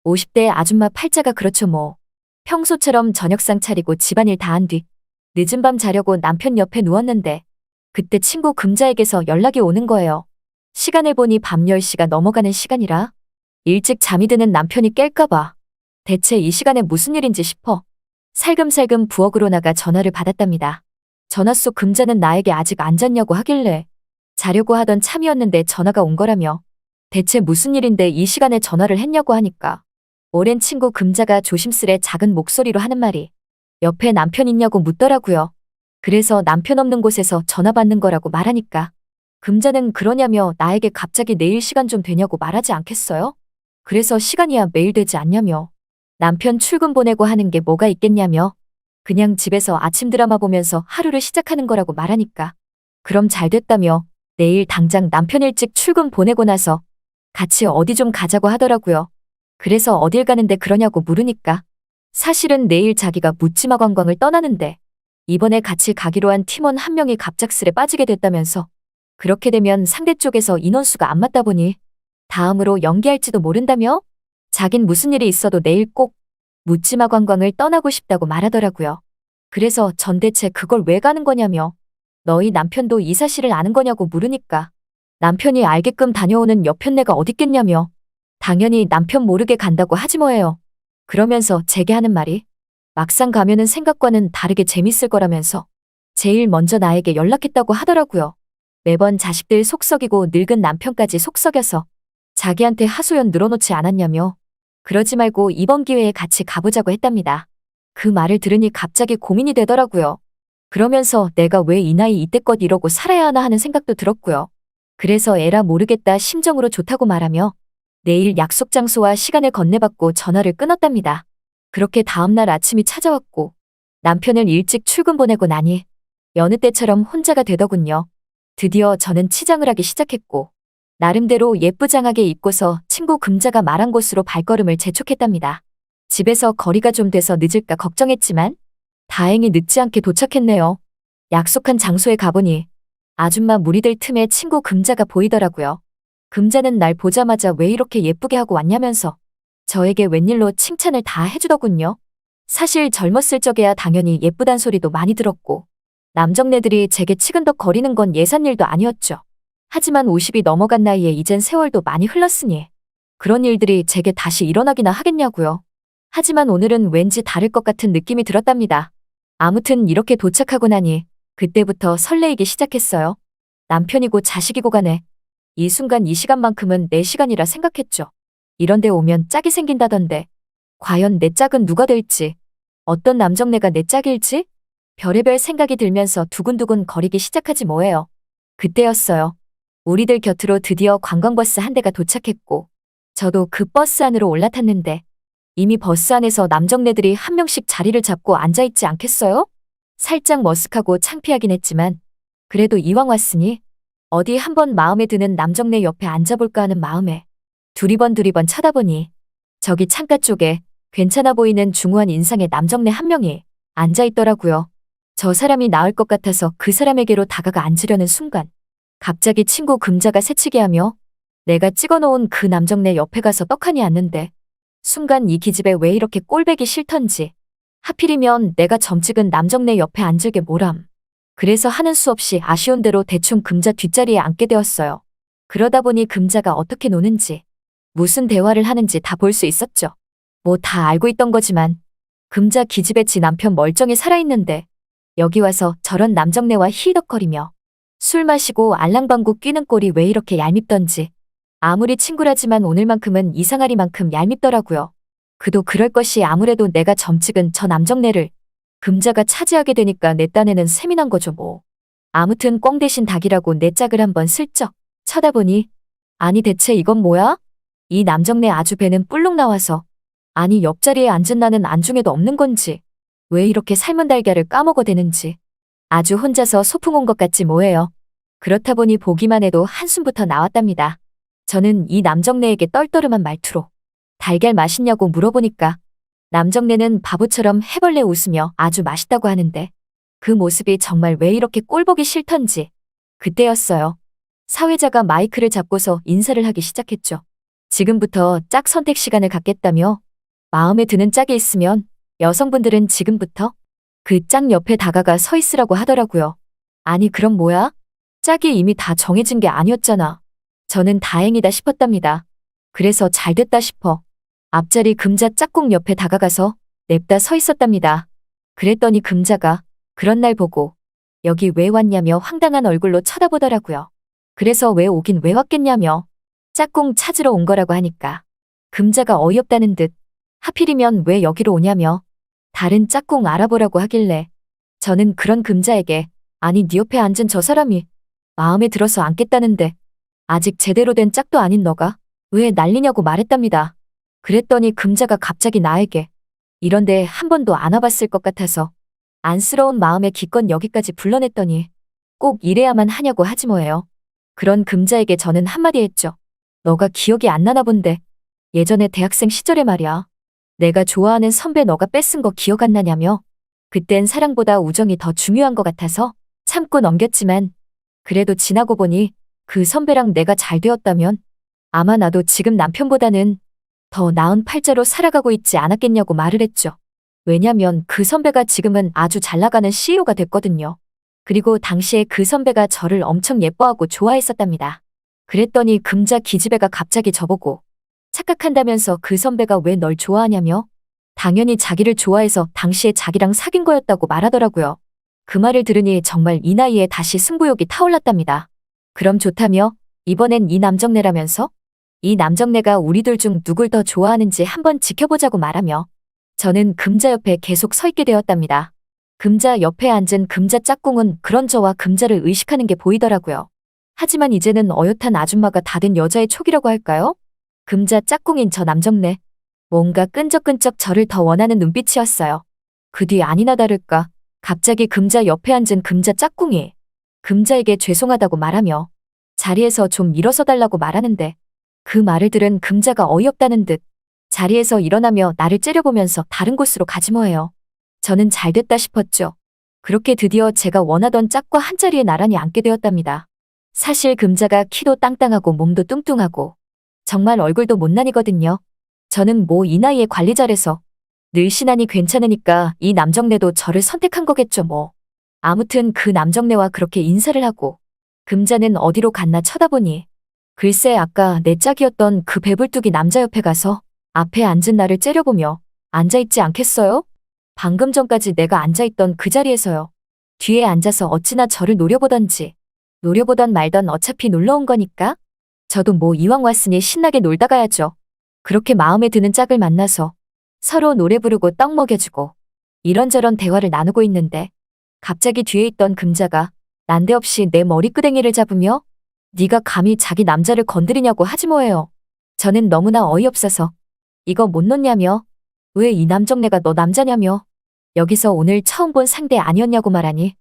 50대 아줌마 팔자가 그렇죠 뭐. 평소처럼 저녁상 차리고 집안일 다 한 뒤 늦은 밤 자려고 남편 옆에 누웠는데 그때 친구 금자에게서 연락이 오는 거예요. 시간을 보니 밤 10시가 넘어가는 시간이라 일찍 잠이 드는 남편이 깰까봐 대체 이 시간에 무슨 일인지 싶어 살금살금 부엌으로 나가 전화를 받았답니다. 전화 속 금자는 나에게 아직 안 잤냐고 하길래 자려고 하던 참이었는데 전화가 온 거라며 대체 무슨 일인데 이 시간에 전화를 했냐고 하니까 오랜 친구 금자가 조심스레 작은 목소리로 하는 말이 옆에 남편 있냐고 묻더라고요. 그래서 남편 없는 곳에서 전화 받는 거라고 말하니까 금자는 그러냐며 나에게 갑자기 내일 시간 좀 되냐고 말하지 않겠어요? 그래서 시간이야 매일 되지 않냐며 남편 출근 보내고 하는 게 뭐가 있겠냐며 그냥 집에서 아침 드라마 보면서 하루를 시작하는 거라고 말하니까 그럼 잘 됐다며 내일 당장 남편 일찍 출근 보내고 나서 같이 어디 좀 가자고 하더라고요. 그래서 어딜 가는데 그러냐고 물으니까 사실은 내일 자기가 묻지마 관광을 떠나는데 이번에 같이 가기로 한 팀원 한 명이 갑작스레 빠지게 됐다면서 그렇게 되면 상대 쪽에서 인원수가 안 맞다 보니 다음으로 연기할지도 모른다며 자긴 무슨 일이 있어도 내일 꼭 묻지마 관광을 떠나고 싶다고 말하더라고요. 그래서 전 대체 그걸 왜 가는 거냐며 너희 남편도 이 사실을 아는 거냐고 물으니까 남편이 알게끔 다녀오는 여편네가 어딨겠냐며 당연히 남편 모르게 간다고 하지 뭐예요. 그러면서 제게 하는 말이 막상 가면은 생각과는 다르게 재밌을 거라면서 제일 먼저 나에게 연락했다고 하더라고요. 매번 자식들 속썩이고 늙은 남편까지 속썩여서 자기한테 하소연 늘어놓지 않았냐며 그러지 말고 이번 기회에 같이 가보자고 했답니다. 그 말을 들으니 갑자기 고민이 되더라고요. 그러면서 내가 왜 이 나이 이때껏 이러고 살아야 하나 하는 생각도 들었고요. 그래서 에라 모르겠다 심정으로 좋다고 말하며 내일 약속 장소와 시간을 건네받고 전화를 끊었답니다. 그렇게 다음날 아침이 찾아왔고 남편을 일찍 출근 보내고 나니 여느 때처럼 혼자가 되더군요. 드디어 저는 치장을 하기 시작했고 나름대로 예쁘장하게 입고서 친구 금자가 말한 곳으로 발걸음을 재촉했답니다. 집에서 거리가 좀 돼서 늦을까 걱정했지만 다행히 늦지 않게 도착했네요. 약속한 장소에 가보니 아줌마 무리들 틈에 친구 금자가 보이더라고요. 금자는 날 보자마자 왜 이렇게 예쁘게 하고 왔냐면서 저에게 웬일로 칭찬을 다 해주더군요. 사실 젊었을 적에야 당연히 예쁘단 소리도 많이 들었고 남정네들이 제게 치근덕 거리는 건 예산일도 아니었죠. 하지만 50이 넘어간 나이에 이젠 세월도 많이 흘렀으니 그런 일들이 제게 다시 일어나기나 하겠냐고요. 하지만 오늘은 왠지 다를 것 같은 느낌이 들었답니다. 아무튼 이렇게 도착하고 나니 그때부터 설레이기 시작했어요. 남편이고 자식이고 간에 이 순간 이 시간만큼은 내 시간이라 생각했죠. 이런데 오면 짝이 생긴다던데 과연 내 짝은 누가 될지 어떤 남정네가 내 짝일지 별의별 생각이 들면서 두근두근 거리기 시작하지 뭐예요. 그때였어요. 우리들 곁으로 드디어 관광버스 한 대가 도착했고 저도 그 버스 안으로 올라탔는데 이미 버스 안에서 남정네들이 한 명씩 자리를 잡고 앉아있지 않겠어요? 살짝 머쓱하고 창피하긴 했지만 그래도 이왕 왔으니 어디 한번 마음에 드는 남정네 옆에 앉아볼까 하는 마음에 두리번 쳐다보니 저기 창가 쪽에 괜찮아 보이는 중후한 인상의 남정네 한 명이 앉아있더라고요. 저 사람이 나을 것 같아서 그 사람에게로 다가가 앉으려는 순간 갑자기 친구 금자가 새치기 하며 내가 찍어놓은 그 남정네 옆에 가서 떡하니 앉는데 순간 이 기집애 왜 이렇게 꼴배기 싫던지 하필이면 내가 점찍은 남정네 옆에 앉을 게 뭐람. 그래서 하는 수 없이 아쉬운 대로 대충 금자 뒷자리에 앉게 되었어요. 그러다 보니 금자가 어떻게 노는지 무슨 대화를 하는지 다 볼 수 있었죠. 뭐 다 알고 있던 거지만 금자 기집애 지 남편 멀쩡히 살아있는데 여기 와서 저런 남정네와 히덕거리며 술 마시고 알랑방구 끼는 꼴이 왜 이렇게 얄밉던지 아무리 친구라지만 오늘만큼은 이상하리만큼 얄밉더라고요. 그도 그럴 것이 아무래도 내가 점찍은 저 남정네를 금자가 차지하게 되니까 내 딴에는 셈이 난 거죠 뭐. 아무튼 꽝 대신 닭이라고 내 짝을 한번 슬쩍 쳐다보니 아니 대체 이건 뭐야? 이 남정네 아주 배는 뿔룩 나와서 아니 옆자리에 앉은 나는 안중에도 없는 건지 왜 이렇게 삶은 달걀을 까먹어대는지 아주 혼자서 소풍 온 것 같지 뭐예요. 그렇다 보니 보기만 해도 한숨부터 나왔답니다. 저는 이 남정네에게 떨떠름한 말투로 달걀 맛있냐고 물어보니까 남정네는 바보처럼 해벌레 웃으며 아주 맛있다고 하는데 그 모습이 정말 왜 이렇게 꼴보기 싫던지 그때였어요. 사회자가 마이크를 잡고서 인사를 하기 시작했죠. 지금부터 짝 선택 시간을 갖겠다며 마음에 드는 짝이 있으면 여성분들은 지금부터 그 짝 옆에 다가가 서 있으라고 하더라고요. 아니, 그럼 뭐야? 짝이 이미 다 정해진 게 아니었잖아. 저는 다행이다 싶었답니다. 그래서 잘 됐다 싶어 앞자리 금자 짝꿍 옆에 다가가서 냅다 서 있었답니다. 그랬더니 금자가 그런 날 보고 여기 왜 왔냐며 황당한 얼굴로 쳐다보더라고요. 그래서 왜 오긴 왜 왔겠냐며 짝꿍 찾으러 온 거라고 하니까 금자가 어이없다는 듯 하필이면 왜 여기로 오냐며 다른 짝꿍 알아보라고 하길래 저는 그런 금자에게 아니 네 옆에 앉은 저 사람이 마음에 들어서 앉겠다는데 아직 제대로 된 짝도 아닌 너가 왜 난리냐고 말했답니다. 그랬더니 금자가 갑자기 나에게 이런데 한 번도 안 와봤을 것 같아서 안쓰러운 마음에 기껏 여기까지 불러냈더니 꼭 이래야만 하냐고 하지 뭐예요. 그런 금자에게 저는 한마디 했죠. 너가 기억이 안 나나 본데 예전에 대학생 시절에 말이야. 내가 좋아하는 선배 너가 뺏은 거 기억 안 나냐며 그땐 사랑보다 우정이 더 중요한 것 같아서 참고 넘겼지만 그래도 지나고 보니 그 선배랑 내가 잘 되었다면 아마 나도 지금 남편보다는 더 나은 팔자로 살아가고 있지 않았겠냐고 말을 했죠. 왜냐면 그 선배가 지금은 아주 잘 나가는 CEO가 됐거든요. 그리고 당시에 그 선배가 저를 엄청 예뻐하고 좋아했었답니다. 그랬더니 금자 기집애가 갑자기 저보고 착각한다면서 그 선배가 왜 널 좋아하냐며 당연히 자기를 좋아해서 당시에 자기랑 사귄 거였다고 말하더라고요. 그 말을 들으니 정말 이 나이에 다시 승부욕이 타올랐답니다. 그럼 좋다며 이번엔 이 남정네라면서 이 남정네가 우리들 중 누굴 더 좋아하는지 한번 지켜보자고 말하며 저는 금자 옆에 계속 서 있게 되었답니다. 금자 옆에 앉은 금자 짝꿍은 그런 저와 금자를 의식하는 게 보이더라고요. 하지만 이제는 어엿한 아줌마가 다 된 여자의 촉이라고 할까요? 금자 짝꿍인 저 남정네. 뭔가 끈적끈적 저를 더 원하는 눈빛이었어요. 그 뒤 아니나 다를까 갑자기 금자 옆에 앉은 금자 짝꿍이 금자에게 죄송하다고 말하며 자리에서 좀 일어서 달라고 말하는데 그 말을 들은 금자가 어이없다는 듯 자리에서 일어나며 나를 째려보면서 다른 곳으로 가지 뭐예요. 저는 잘 됐다 싶었죠. 그렇게 드디어 제가 원하던 짝과 한자리에 나란히 앉게 되었답니다. 사실 금자가 키도 땅땅하고 몸도 뚱뚱하고 정말 얼굴도 못난이거든요. 저는 뭐 이 나이에 관리 잘해서 늘씬하니 괜찮으니까 이 남정네도 저를 선택한 거겠죠 뭐. 아무튼 그 남정네와 그렇게 인사를 하고 금자는 어디로 갔나 쳐다보니 글쎄 아까 내 짝이었던 그 배불뚝이 남자 옆에 가서 앞에 앉은 나를 째려보며 앉아있지 않겠어요? 방금 전까지 내가 앉아있던 그 자리에서요. 뒤에 앉아서 어찌나 저를 노려보던지. 노려보던 말던 어차피 놀러 온 거니까. 저도 뭐 이왕 왔으니 신나게 놀다 가야죠. 그렇게 마음에 드는 짝을 만나서 서로 노래 부르고 떡 먹여주고 이런저런 대화를 나누고 있는데 갑자기 뒤에 있던 금자가 난데없이 내 머리끄댕이를 잡으며 네가 감히 자기 남자를 건드리냐고 하지 뭐예요. 저는 너무나 어이없어서 이거 못 놓냐며 왜 이 남정네가 너 남자냐며 여기서 오늘 처음 본 상대 아니었냐고 말하니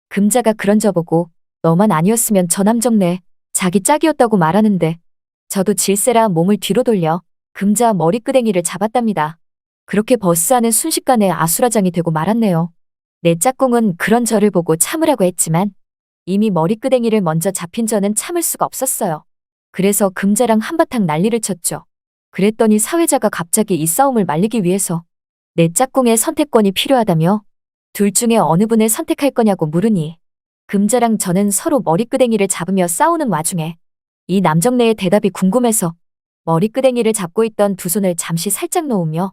금자가 그런 저보고 너만 아니었으면 저 남정네 자기 짝이었다고 말하는데 저도 질세라 몸을 뒤로 돌려 금자 머리끄댕이를 잡았답니다. 그렇게 버스하는 순식간에 아수라장이 되고 말았네요. 내 짝꿍은 그런 저를 보고 참으라고 했지만 이미 머리끄댕이를 먼저 잡힌 저는 참을 수가 없었어요. 그래서 금자랑 한바탕 난리를 쳤죠. 그랬더니 사회자가 갑자기 이 싸움을 말리기 위해서 내 짝꿍의 선택권이 필요하다며 둘 중에 어느 분을 선택할 거냐고 물으니 금자랑 저는 서로 머리끄댕이를 잡으며 싸우는 와중에 이 남정네의 대답이 궁금해서 머리끄댕이를 잡고 있던 두 손을 잠시 살짝 놓으며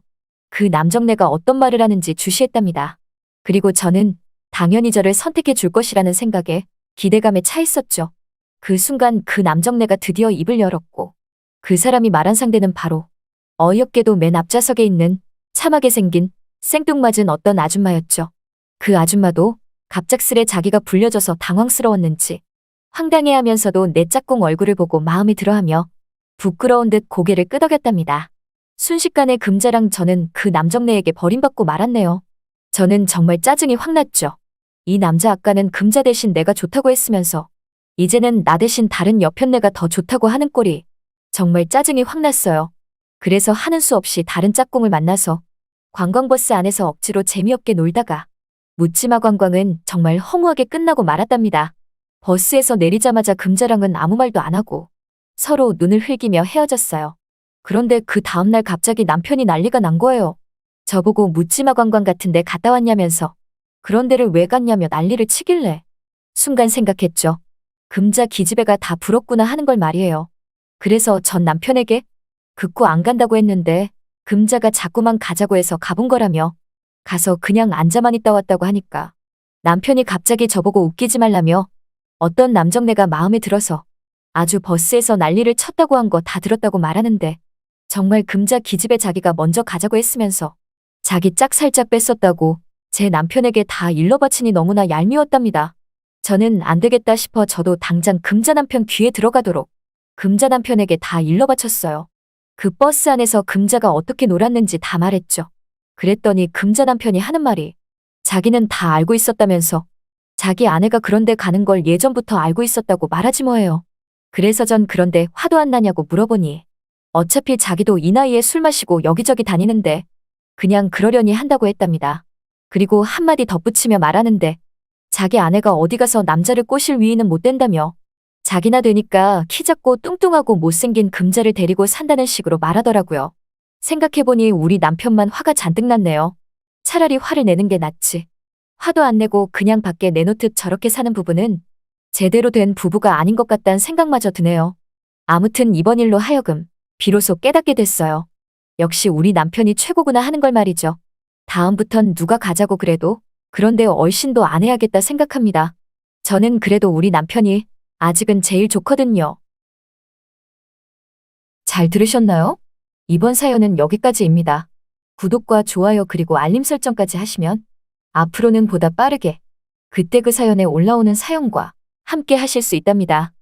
그 남정네가 어떤 말을 하는지 주시했답니다. 그리고 저는 당연히 저를 선택해 줄 것이라는 생각에 기대감에 차 있었죠. 그 순간 그 남정네가 드디어 입을 열었고 그 사람이 말한 상대는 바로 어이없게도 맨 앞좌석에 있는 참하게 생긴 생뚱맞은 어떤 아줌마였죠. 그 아줌마도 갑작스레 자기가 불려져서 당황스러웠는지 황당해하면서도 내 짝꿍 얼굴을 보고 마음에 들어하며 부끄러운 듯 고개를 끄덕였답니다. 순식간에 금자랑 저는 그 남정네에게 버림받고 말았네요. 저는 정말 짜증이 확 났죠. 이 남자 아까는 금자 대신 내가 좋다고 했으면서 이제는 나 대신 다른 여편네가 더 좋다고 하는 꼴이 정말 짜증이 확 났어요. 그래서 하는 수 없이 다른 짝꿍을 만나서 관광버스 안에서 억지로 재미없게 놀다가 묻지마 관광은 정말 허무하게 끝나고 말았답니다. 버스에서 내리자마자 금자랑은 아무 말도 안 하고 서로 눈을 흘기며 헤어졌어요. 그런데 그 다음날 갑자기 남편이 난리가 난 거예요. 저보고 묻지마 관광 같은 데 갔다 왔냐면서. 그런 데를 왜 갔냐며 난리를 치길래. 순간 생각했죠. 금자 기집애가 다 부럽구나 하는 걸 말이에요. 그래서 전 남편에게 극구 안 간다고 했는데 금자가 자꾸만 가자고 해서 가본 거라며. 가서 그냥 앉아만 있다 왔다고 하니까 남편이 갑자기 저보고 웃기지 말라며 어떤 남정네가 마음에 들어서 아주 버스에서 난리를 쳤다고 한 거 다 들었다고 말하는데 정말 금자 기집애 자기가 먼저 가자고 했으면서 자기 짝 살짝 뺐었다고 제 남편에게 다 일러바치니 너무나 얄미웠답니다. 저는 안 되겠다 싶어 저도 당장 금자 남편 귀에 들어가도록 금자 남편에게 다 일러바쳤어요. 그 버스 안에서 금자가 어떻게 놀았는지 다 말했죠. 그랬더니 금자 남편이 하는 말이 자기는 다 알고 있었다면서 자기 아내가 그런데 가는 걸 예전부터 알고 있었다고 말하지 뭐예요. 그래서 전 그런데 화도 안 나냐고 물어보니 어차피 자기도 이 나이에 술 마시고 여기저기 다니는데 그냥 그러려니 한다고 했답니다. 그리고 한마디 덧붙이며 말하는데 자기 아내가 어디 가서 남자를 꼬실 위인은 못 된다며 자기나 되니까 키 작고 뚱뚱하고 못생긴 금자를 데리고 산다는 식으로 말하더라고요. 생각해보니 우리 남편만 화가 잔뜩 났네요. 차라리 화를 내는 게 낫지. 화도 안 내고 그냥 밖에 내놓듯 저렇게 사는 부부는 제대로 된 부부가 아닌 것 같다는 생각마저 드네요. 아무튼 이번 일로 하여금 비로소 깨닫게 됐어요. 역시 우리 남편이 최고구나 하는 걸 말이죠. 다음부턴 누가 가자고 그래도 그런데 얼씬도 안 해야겠다 생각합니다. 저는 그래도 우리 남편이 아직은 제일 좋거든요. 잘 들으셨나요? 이번 사연은 여기까지입니다. 구독과 좋아요 그리고 알림 설정까지 하시면 앞으로는 보다 빠르게 그때 그 사연에 올라오는 사연과 함께 하실 수 있답니다.